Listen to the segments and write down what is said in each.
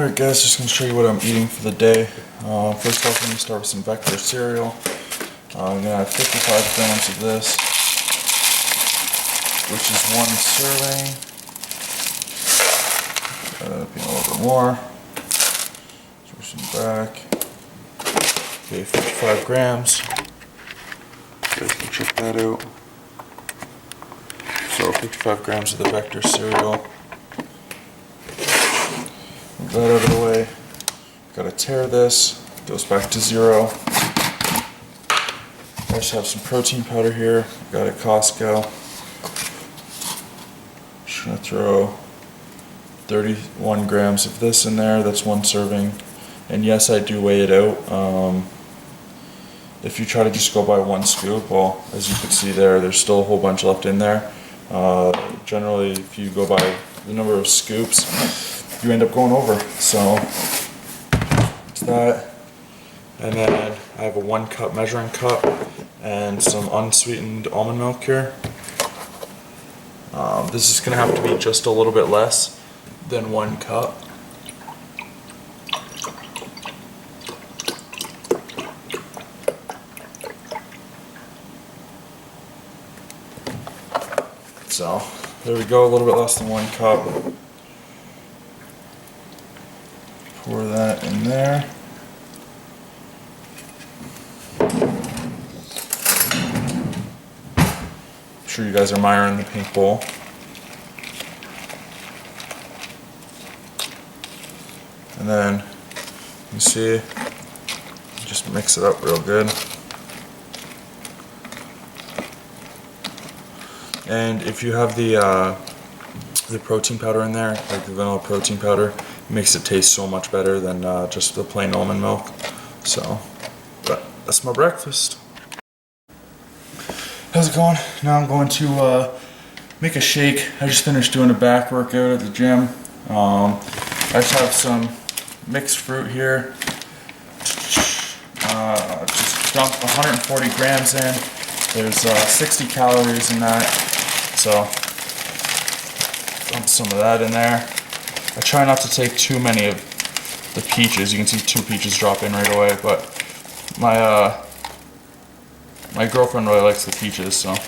Alright guys, just going to show you what I'm eating for the day. First off, I'm going to start with some Vector cereal. I'm going to have 55 grams of this, which is one serving. Be a little bit more. Switch them back. Okay, 55 grams. You guys can check that out. So 55 grams of the Vector cereal. Move that out of the way. Gotta tear this. Goes back to 0. I just have some protein powder here. Got it at Costco. Just gonna throw 31 grams of this in there. That's one serving. And yes, I do weigh it out. If you try to just go by one scoop, well, as you can see there, there's still a whole bunch left in there. Generally, if you go by the number of scoops, you end up going over. So it's that. And then I have a 1 cup measuring cup and some unsweetened almond milk here. This is going to have to be just a little bit less than 1 cup. So there we go, a little bit less than 1 cup. Pour that in there. I'm sure you guys are admiring the pink bowl. And then you see, just mix it up real good. And if you have the protein powder in there, like the vanilla protein powder, it makes it taste so much better than just the plain almond milk. So, but that's my breakfast. How's it going? Now I'm going to make a shake. I just finished doing a back workout at the gym. I just have some mixed fruit here. Just dumped 140 grams in. There's 60 calories in that. So, dump some of that in there. I try not to take too many of the peaches. You can see 2 peaches drop in right away, but my girlfriend really likes the peaches, so I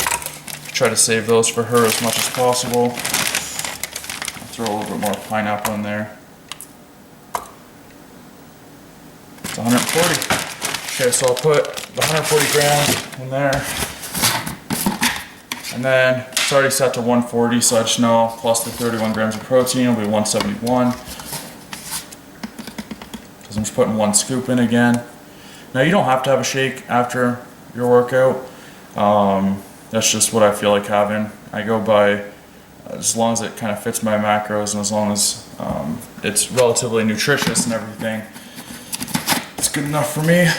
try to save those for her as much as possible. I'll throw a little bit more pineapple in there. It's 140. Okay, so I'll put the 140 grams in there. And then it's already set to 140, so I just know plus the 31 grams of protein will be 171. Because I'm just putting 1 scoop in again. Now you don't have to have a shake after your workout. That's just what I feel like having. I go by as long as it kind of fits my macros and as long as it's relatively nutritious and everything. It's good enough for me.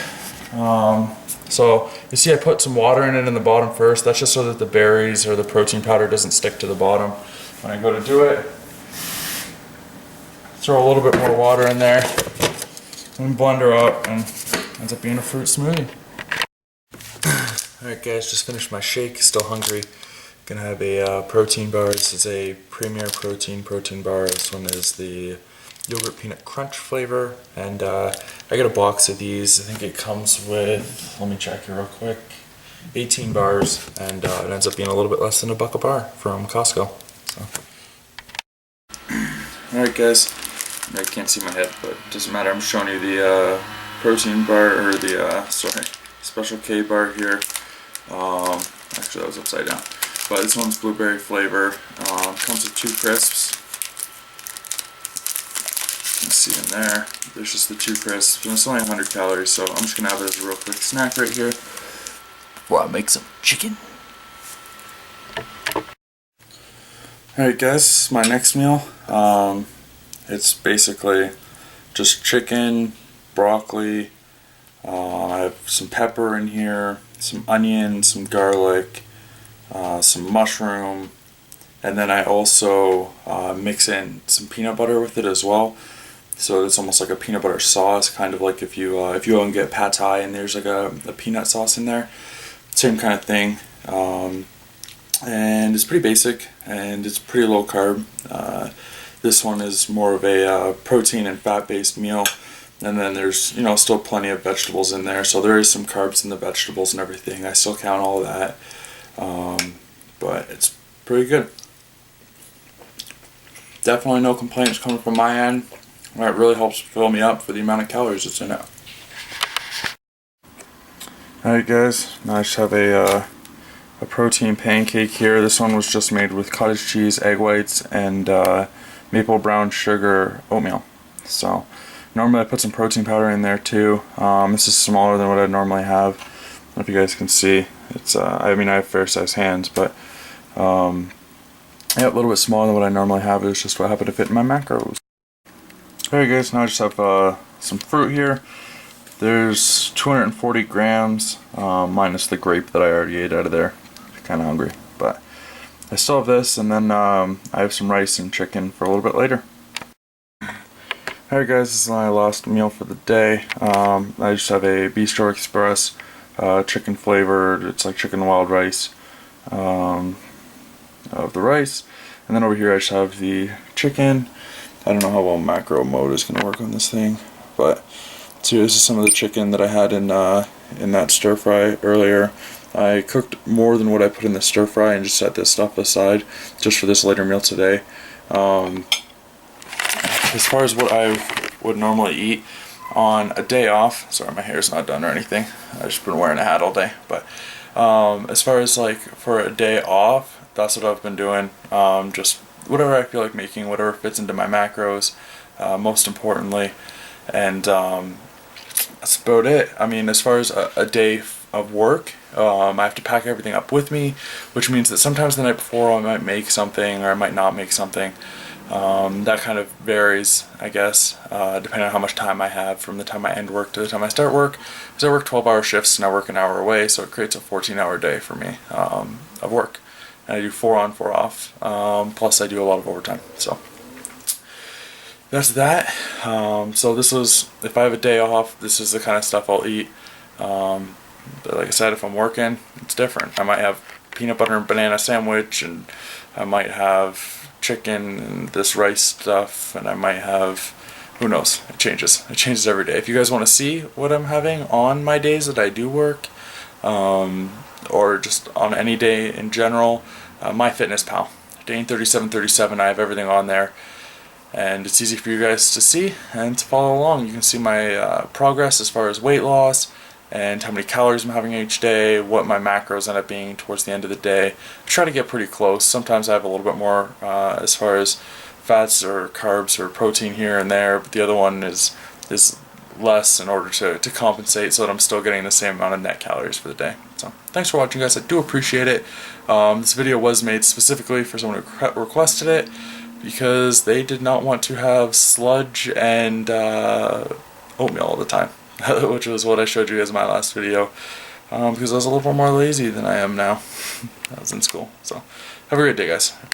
So you see I put some water in it in the bottom first. That's just so that the berries or the protein powder doesn't stick to the bottom. When I go to do it, throw a little bit more water in there and blend her up, and ends up being a fruit smoothie. Alright guys, just finished my shake, still hungry. Gonna have a protein bar. This is a Premier protein bar. This one is the yogurt peanut crunch flavor, and I got a box of these. I think it comes with, let me check here real quick, 18 bars, and it ends up being a little bit less than $1 a bar from Costco. So. Alright guys, I can't see my head, but it doesn't matter. I'm showing you the protein bar, or the Special K bar here. Actually that was upside down, but this one's blueberry flavor. Comes with 2 crisps. You can see in there, there's just the 2 crisps, and it's only 100 calories, so I'm just gonna have it as a real quick snack right here while I make some chicken. Alright guys, this is my next meal. It's basically just chicken, broccoli, I have some pepper in here, some onion, some garlic, some mushroom, and then I also mix in some peanut butter with it as well. So it's almost like a peanut butter sauce, kind of like if you go and get pad thai and there's like a peanut sauce in there. Same kind of thing. And it's pretty basic and it's pretty low carb. This one is more of a protein and fat-based meal. And then there's, still plenty of vegetables in there. So there is some carbs in the vegetables and everything. I still count all of that. But it's pretty good. Definitely no complaints coming from my end. It really helps fill me up for the amount of calories that's in it. Alright guys, now I just have a protein pancake here. This one was just made with cottage cheese, egg whites, and maple brown sugar oatmeal. So normally I put some protein powder in there too. This is smaller than what I normally have. I don't know if you guys can see. It's I have fair sized hands, but yeah, a little bit smaller than what I normally have. It's just what happened to fit in my macros. Alright guys, now I just have some fruit here. There's 240 grams, minus the grape that I already ate out of there. Kind of hungry, but I still have this, and then I have some rice and chicken for a little bit later. Alright guys, this is my last meal for the day. I just have a Bistro Express chicken flavored, it's like chicken wild rice of the rice, and then over here I just have the chicken. I don't know how well macro mode is going to work on this thing, but so this is some of the chicken that I had in that stir fry earlier. I cooked more than what I put in the stir fry and just set this stuff aside just for this later meal today. As far as what I would normally eat on a day off, sorry my hair's not done or anything, I've just been wearing a hat all day, but as far as like for a day off, that's what I've been doing. Just whatever I feel like making, whatever fits into my macros, most importantly, and that's about it. I mean, as far as a day of work, I have to pack everything up with me, which means that sometimes the night before I might make something or I might not make something. That kind of varies, I guess, depending on how much time I have from the time I end work to the time I start work. Because I work 12-hour shifts and I work an hour away, so it creates a 14-hour day for me of work. And I do 4 on, 4 off, plus I do a lot of overtime. So that's that. So this was, if I have a day off, this is the kind of stuff I'll eat. But like I said, if I'm working, it's different. I might have peanut butter and banana sandwich, and I might have chicken and this rice stuff, and I might have, who knows, it changes every day. If you guys want to see what I'm having on my days that I do work, or just on any day in general, MyFitnessPal, Dane 3737, I have everything on there, and it's easy for you guys to see and to follow along. You can see my progress as far as weight loss and how many calories I'm having each day, what my macros end up being towards the end of the day. I try to get pretty close. Sometimes I have a little bit more as far as fats or carbs or protein here and there, but the other one is less in order to compensate so that I'm still getting the same amount of net calories for the day. So thanks for watching guys, I do appreciate it. This video was made specifically for someone who requested it because they did not want to have sludge and oatmeal all the time. Which was what I showed you guys in my last video, because I was a little bit more lazy than I am now. I was in school. So have a great day guys.